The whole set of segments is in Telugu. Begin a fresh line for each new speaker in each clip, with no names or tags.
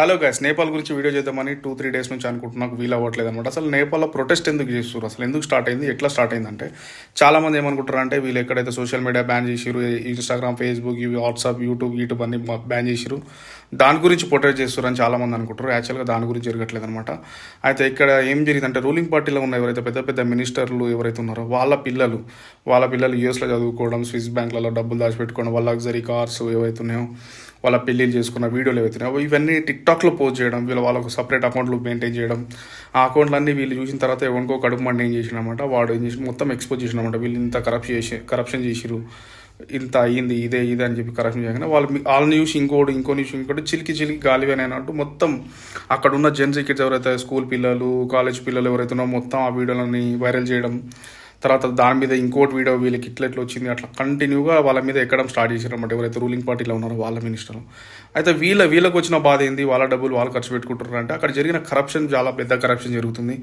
హలో గైస్, నేపాల్ గురించి వీడియో చేద్దామని 2-3 డేస్ నుంచి అనుకుంటున్నా, నాకు వీలు అవ్వట్లేదు అనమాట. అసలు నేపాల్లో ప్రొటెస్ట్ ఎందుకు చేస్తారు, అసలు ఎందుకు స్టార్ట్ అయింది, ఎట్లా స్టార్ట్ అయిందంటే చాలామంది ఏమనుకుంటారు అంటే వీళ్ళు ఎక్కడైతే సోషల్ మీడియా బ్యాన్ చేసిరు, ఇన్స్టాగ్రామ్, ఫేస్బుక్, ఇవి వాట్సాప్, యూట్యూబ్ అన్ని బ్యాన్ చేసిరు, దాని గురించి ప్రొటెస్ట్ చేస్తారు అని చాలామంది అనుకుంటారు. యాక్చువల్గా దాని గురించి జరగట్లేదు అనమాట. అయితే ఇక్కడ ఏం జరిగిందంటే రూలింగ్ పార్టీలో ఉన్న ఎవరైతే పెద్ద పెద్ద మినిస్టర్లు ఎవరైతే ఉన్నారో వాళ్ళ పిల్లలు యూఎస్లో చదువుకోవడం, స్విస్ బ్యాంకులలో డబ్బులు దాచిపెట్టుకోవడం, వాళ్ళ లగ్జరీ కార్స్ ఏవైతే ఉన్నాయో, వాళ్ళ పెళ్ళిళ్ళు చేసుకున్న వీడియోలు ఏవైతున్నాయో ఇవన్నీ టిక్టాక్లో పోస్ట్ చేయడం, వాళ్ళకు సపరేట్ అకౌంట్లు మెయింటైన్ చేయడం, ఆ అకౌంట్లన్నీ వీళ్ళు చూసిన తర్వాత ఎవరికో కడుపు మండి ఏం చేసినమాట, వాడు ఏం చేసి మొత్తం ఎక్స్పోజ్ చేసినమాట. వీళ్ళు ఇంత కరప్షన్ చేసిరు, ఇంత అయ్యింది, ఇదే అని చెప్పి కరప్షన్ చేయగానే వాళ్ళని చూసి ఇంకోటి చిలికి గాలివేనట్టు మొత్తం అక్కడ ఉన్న జెంట్స్ కిడ్స్ ఎవరైతే స్కూల్ పిల్లలు, కాలేజ్ పిల్లలు ఎవరైతే ఉన్నారో మొత్తం ఆ వీడియోలని వైరల్ చేయడం, తర్వాత దాని మీద ఇంకోటి వీడియో వీళ్ళకి ఇట్లా వచ్చింది, అట్లా కంటిన్యూగా వాళ్ళ మీద ఎక్కడం స్టార్ట్ చేశారు అనమాట ఎవరైతే రూలింగ్ పార్టీలో ఉన్నారో వాళ్ళ మినిస్టర్. అయితే వీళ్ళకి వచ్చిన బాధ ఏంది, వాళ్ళ డబ్బులు వాళ్ళు ఖర్చు పెట్టుకుంటారు అంటే అక్కడ జరిగిన కరప్షన్ చాలా పెద్ద కరప్షన్ జరుగుతుంది.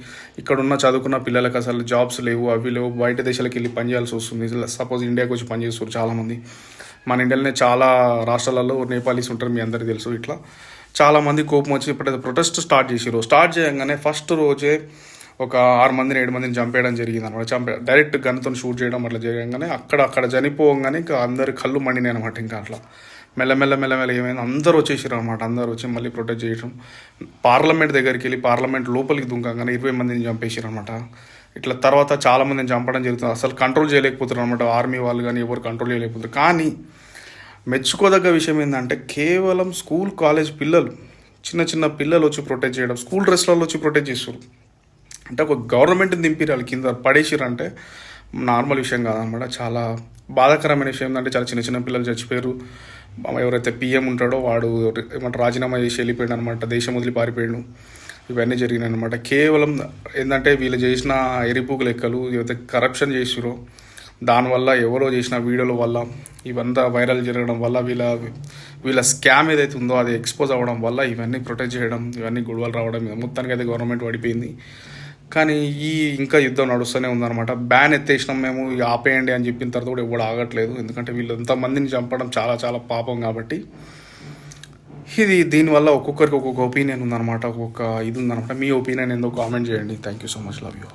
ఇక్కడ ఉన్న చదువుకున్న పిల్లలకు అసలు జాబ్స్ లేవు, అవి లేవు, బయట దేశాలకు వెళ్ళి పనిచేయాల్సి వస్తుంది. సపోజ్ ఇండియాకి వచ్చి పనిచేస్తారు చాలామంది. మన ఇండియాలోనే చాలా రాష్ట్రాలలో నేపాలీస్ ఉంటారు, మీ అందరికీ తెలుసు. ఇట్లా చాలామంది కోపం వచ్చి ఎప్పుడైతే ప్రొటెస్ట్ స్టార్ట్ చేసారు, స్టార్ట్ చేయగానే ఫస్ట్ రోజే ఒక 7 మందిని చంపేయడం జరిగింది అనమాట. డైరెక్ట్ గన్తో షూట్ చేయడం అట్లా చేయగానే అక్కడ చనిపోగానే ఇంకా అందరి కళ్ళు మండినాయి అనమాట. ఇంకా అట్లా మెల్లమెల్ల ఏమైంది, అందరూ వచ్చేసారు అనమాట. అందరూ వచ్చి మళ్ళీ ప్రొటెస్ట్ చేయడం, పార్లమెంట్ దగ్గరికి వెళ్ళి పార్లమెంట్ లోపలికి దుంకగానే 20 మందిని చంపేసారు అనమాట. ఇట్లా తర్వాత చాలా మందిని చంపడం జరుగుతుంది. అసలు కంట్రోల్ చేయలేకపోతున్నారు అనమాట, ఆర్మీ వాళ్ళు కానీ ఎవరు కంట్రోల్ చేయలేకపోతారు. కానీ మెచ్చుకోదగ్గ విషయం ఏంటంటే కేవలం స్కూల్ కాలేజ్ పిల్లలు, చిన్న పిల్లలు వచ్చి ప్రొటెస్ట్ చేయడం, స్కూల్ డ్రెస్లలో వచ్చి ప్రొటెస్ట్ చేస్తారు అంటే ఒక గవర్నమెంట్ని దింపిరు వాళ్ళ కింద పడేసిరు అంటే నార్మల్ విషయం కాదనమాట. చాలా బాధాకరమైన విషయం ఏంటంటే చాలా చిన్న పిల్లలు చచ్చిపోయారు. ఎవరైతే పిఎం ఉంటాడో వాడు ఏమంటారు రాజీనామా చేసి వెళ్ళిపోయాడు అనమాట, దేశం వదిలి పారిపోయాడు. ఇవన్నీ జరిగినాయి అనమాట. కేవలం ఏంటంటే వీళ్ళు చేసిన ఎరిపుగు లెక్కలు ఏవైతే కరప్షన్ చేసిరో దానివల్ల, ఎవరో చేసిన వీడియోల వల్ల, ఇవంతా వైరల్ జరగడం వల్ల, వీళ్ళ స్కామ్ ఏదైతే ఉందో అది ఎక్స్పోజ్ అవ్వడం వల్ల ఇవన్నీ ప్రొటెక్ట్ చేయడం, ఇవన్నీ గొడవలు రావడం, మొత్తానికి అయితే గవర్నమెంట్ పడిపోయింది. కానీ ఇంకా యుద్ధం నడుస్తూనే ఉందన్నమాట. బ్యాన్ ఎత్తేసినాం మేము, ఆపేయండి అని చెప్పిన తర్వాత కూడా ఎవడు ఆగట్లేదు. ఎందుకంటే వీళ్ళు ఎంతమందిని చంపడం చాలా పాపం కాబట్టి. దీనివల్ల ఒక్కొక్కరికి ఒక్కొక్క ఒపీనియన్ ఉందన్నమాట, ఒక్కొక్క ఇది ఉందన్నమాట. మీ ఒపీనియన్ ఏందో కామెంట్ చేయండి. Thank you so much, love you.